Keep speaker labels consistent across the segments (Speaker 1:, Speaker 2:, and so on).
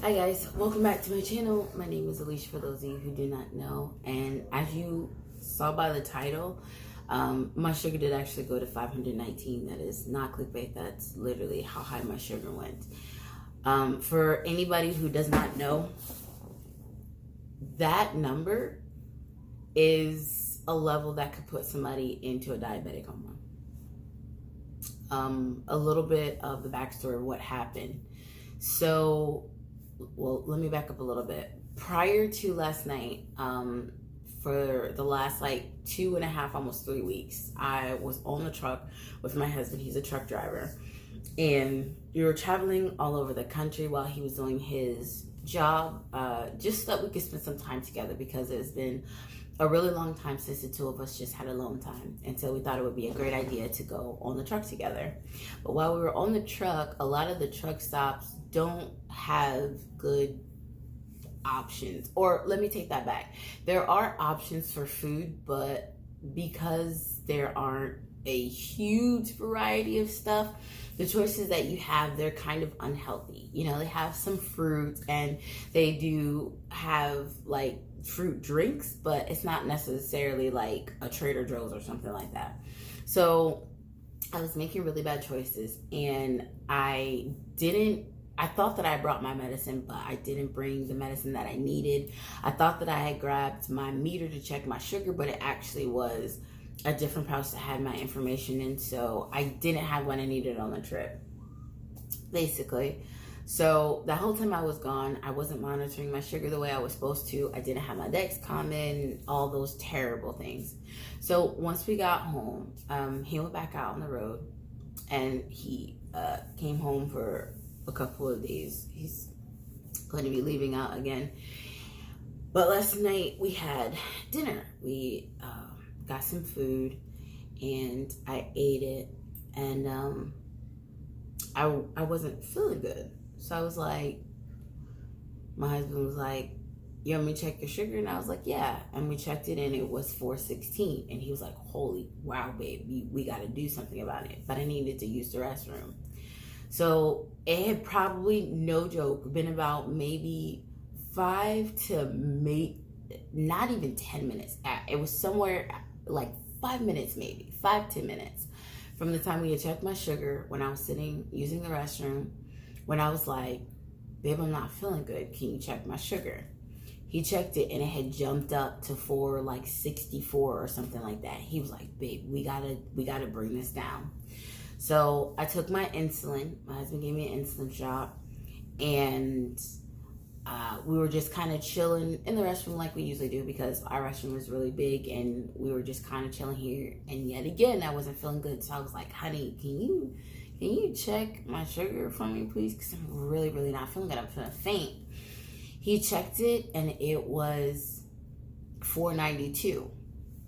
Speaker 1: Hi guys, welcome back to my channel. My name is Alicia for those of you who do not know, and as you saw by the title, my sugar did actually go to 519. That is not clickbait, that's literally how high my sugar went. For anybody who does not know, that number is a level that could put somebody into a diabetic coma. A little bit of the backstory of what happened. So, well, let me back up a little bit. Prior to last night, for the last like 2.5, almost 3 weeks, I was on the truck with my husband. He's a truck driver. And we were traveling all over the country while he was doing his job, just so that we could spend some time together, because it's been a really long time since the two of us just had alone time. And so we thought it would be a great idea to go on the truck together. But while we were on the truck, a lot of the truck stops don't have good options. Or let me take that back. There are options for food, but because there aren't a huge variety of stuff, the choices that you have, they're kind of unhealthy. You know, they have some fruits and they do have like fruit drinks, but it's not necessarily like a Trader Joe's or something like that. So I was making really bad choices, and I thought that I brought my medicine, but I didn't bring the medicine that I needed. I thought that I had grabbed my meter to check my sugar, but it actually was a different pouch that had my information in, so I didn't have what I needed on the trip, basically. So the whole time I was gone, I wasn't monitoring my sugar the way I was supposed to. I didn't have my Dexcom in, all those terrible things. So once we got home, he went back out on the road, and he came home for a couple of days. He's going to be leaving out again. But last night we had dinner. We got some food, and I ate it, and I wasn't feeling good. So I was like, my husband was like, you want me to check your sugar? And I was like, yeah. And we checked it, and it was 416. And he was like, holy wow, babe, we got to do something about it. But I needed to use the restroom. So it had probably, no joke, been about maybe 5 to not even 10 minutes. It was somewhere like 5 minutes, maybe 5-10 minutes from the time we had checked my sugar, when I was sitting using the restroom, when I was like, babe, I'm not feeling good, can you check my sugar? He checked it, and it had jumped up to 464 or something like that. He was like, babe, we gotta bring this down. So I took my insulin. My husband gave me an insulin shot, and we were just kind of chilling in the restroom like we usually do, because our restroom was really big, and we were just kind of chilling here. And yet again, I wasn't feeling good. So I was like, honey, can you check my sugar for me, please? Because I'm really not feeling good. I'm feeling faint. He checked it, and it was 492.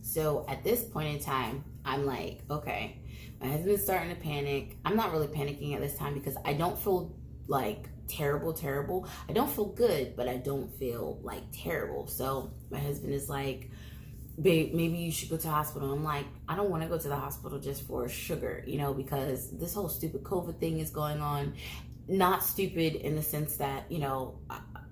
Speaker 1: So at this point in time, I'm like, okay, my husband's starting to panic. I'm not really panicking at this time, because I don't feel like terrible. I don't feel good, but I don't feel like terrible. So my husband is like, babe, maybe you should go to the hospital. I'm like, I don't want to go to the hospital just for sugar, you know, because this whole stupid COVID thing is going on. Not stupid in the sense that, you know,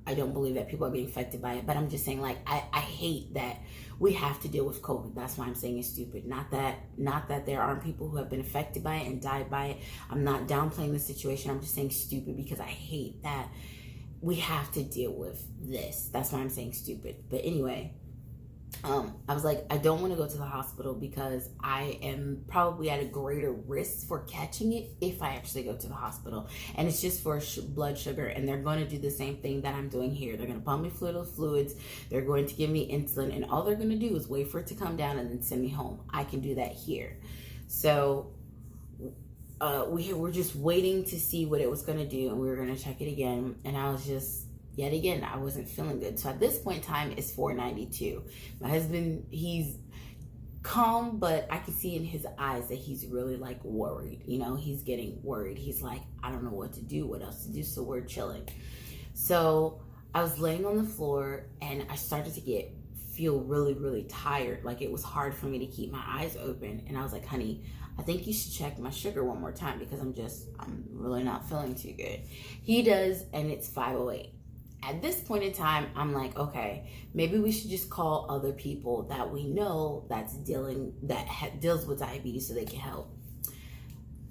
Speaker 1: I don't believe that people are being affected by it, but I'm just saying, like, I hate that we have to deal with COVID. That's why I'm saying it's stupid. Not that there aren't people who have been affected by it and died by it. I'm not downplaying the situation. I'm just saying stupid because I hate that we have to deal with this. That's why I'm saying stupid. But anyway, I was like, I don't want to go to the hospital because I am probably at a greater risk for catching it if I actually go to the hospital. And it's just for blood sugar, and they're going to do the same thing that I'm doing here. They're going to pump me full of fluids. They're going to give me insulin, and all they're going to do is wait for it to come down and then send me home. I can do that here. So we were just waiting to see what it was going to do, and we were going to check it again. And I was just, yet again, I wasn't feeling good. So at this point in time, it's 492. My husband, he's calm, but I can see in his eyes that he's really like worried. You know, he's getting worried. He's like, I don't know what to do, what else to do. So we're chilling. So I was laying on the floor, and I started to feel really tired. Like, it was hard for me to keep my eyes open. And I was like, honey, I think you should check my sugar one more time because I'm really not feeling too good. He does, and it's 508. At this point in time, I'm like, okay, maybe we should just call other people that we know deals with diabetes so they can help.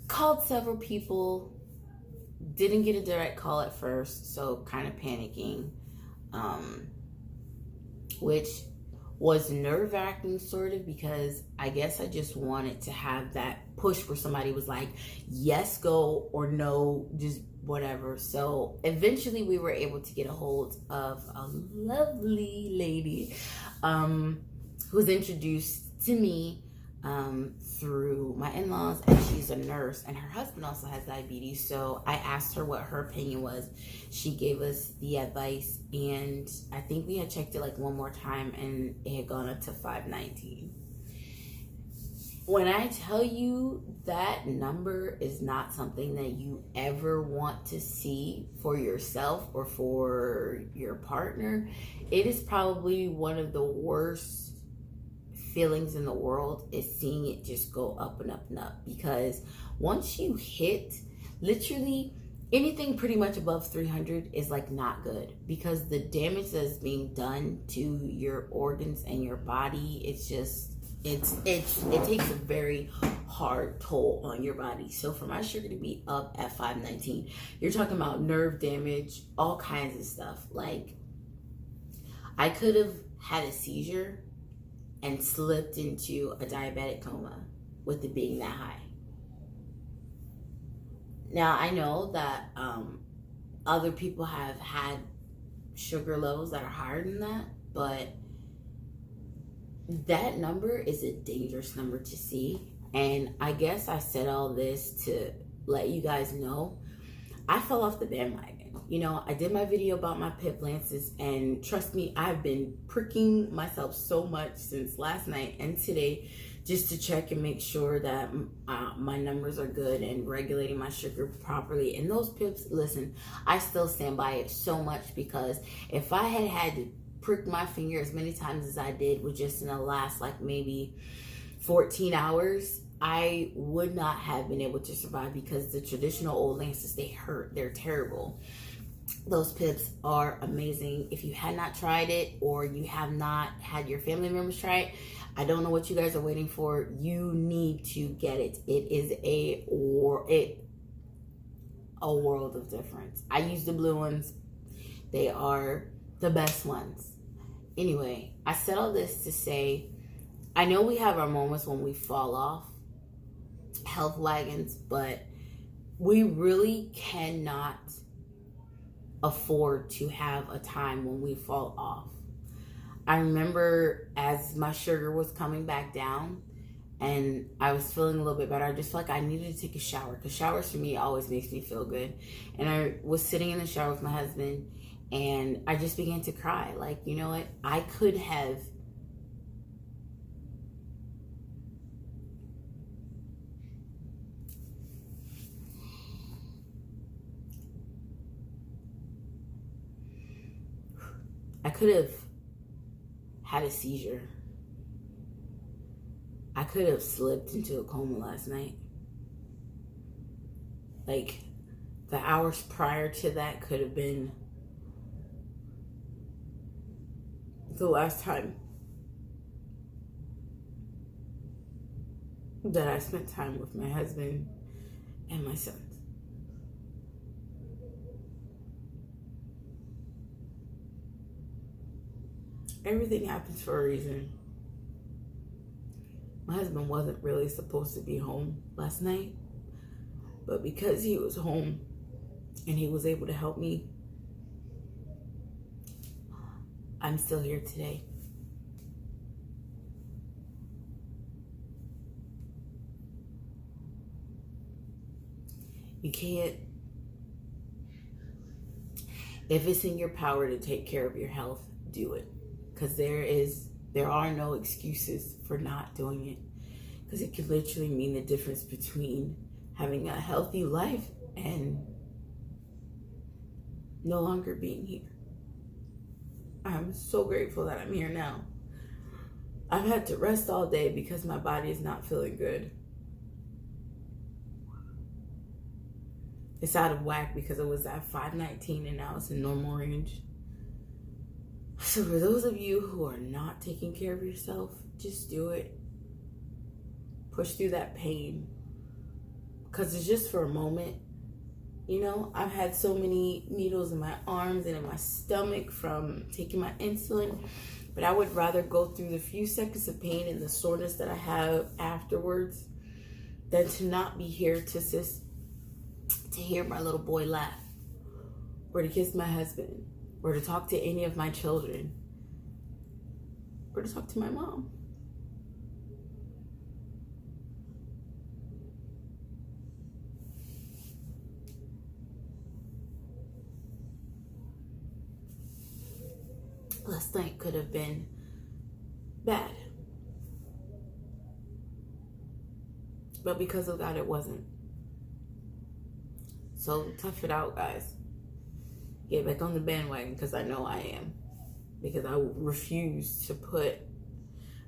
Speaker 1: Called several people, didn't get a direct call at first, so kind of panicking, which was nerve-wracking sort of, because I guess I just wanted to have that push where somebody was like, yes, go, or no, just whatever. So eventually we were able to get a hold of a lovely lady who was introduced to me through my in-laws, and she's a nurse, and her husband also has diabetes. So I asked her what her opinion was. She gave us the advice, and I think we had checked it like one more time, and it had gone up to 519. When I tell you that number is not something that you ever want to see for yourself or for your partner, it is probably one of the worst feelings in the world, is seeing it just go up and up and up. Because once you hit literally anything pretty much above 300 is like not good, because the damage that's being done to your organs and your body, it's just it takes a very hard toll on your body. So for my sugar to be up at 519, you're talking about nerve damage, all kinds of stuff. Like, I could have had a seizure and slipped into a diabetic coma with it being that high. Now, I know that other people have had sugar levels that are higher than that, but that number is a dangerous number to see. And I guess I said all this to let you guys know I fell off the bandwagon. You know, I did my video about my pip lances, and trust me, I've been pricking myself so much since last night and today just to check and make sure that my numbers are good and regulating my sugar properly. And those pips, listen, I still stand by it so much, because if I had to prick my finger as many times as I did with just in the last like maybe 14 hours, I would not have been able to survive, because the traditional old lances, they hurt. They're terrible. Those pips are amazing. If you had not tried it, or you have not had your family members try it, I don't know what you guys are waiting for. You need to get it. It is a world of difference. I use the blue ones. They are the best ones. Anyway, I said all this to say, I know we have our moments when we fall off, health wagons, but we really cannot afford to have a time when we fall off. I remember as my sugar was coming back down and I was feeling a little bit better, I just felt like I needed to take a shower, because showers for me always makes me feel good. And I was sitting in the shower with my husband, and I just began to cry. Like, you know what? I could have had a seizure. I could have slipped into a coma last night. Like, the hours prior to that could have been the last time that I spent time with my husband and my sons. Everything happens for a reason. My husband wasn't really supposed to be home last night, but because he was home and he was able to help me, I'm still here today. You can't, if it's in your power to take care of your health, do it. Because there are no excuses for not doing it. Because it can literally mean the difference between having a healthy life and no longer being here. I'm so grateful that I'm here now. I've had to rest all day because my body is not feeling good. It's out of whack because it was at 519 and now it's in normal range. So for those of you who are not taking care of yourself, just do it. Push through that pain. Because it's just for a moment. You know, I've had so many needles in my arms and in my stomach from taking my insulin. But I would rather go through the few seconds of pain and the soreness that I have afterwards than to not be here to hear my little boy laugh, or to kiss my husband, or to talk to any of my children, or to talk to my mom. Last night could have been bad, but because of that, it wasn't. So tough it out, guys. Get back on the bandwagon, because I know I am. Because I refuse to put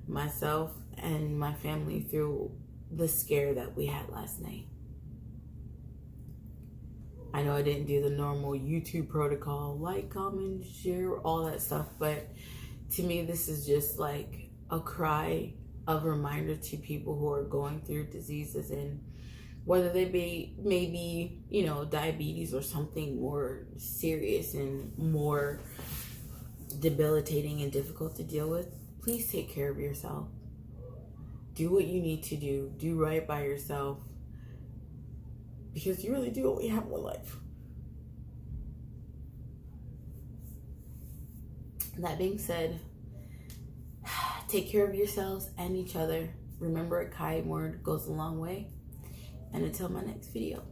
Speaker 1: myself and my family through the scare that we had last night. I know I didn't do the normal YouTube protocol, like, comment, share, all that stuff, but to me, this is just like a cry of reminder to people who are going through diseases, and whether they be maybe, you know, diabetes or something more serious and more debilitating and difficult to deal with. Please take care of yourself. Do what you need to do. Do right by yourself. Because you really do only have one life. That being said, take care of yourselves and each other. Remember, a kind word goes a long way. And until my next video.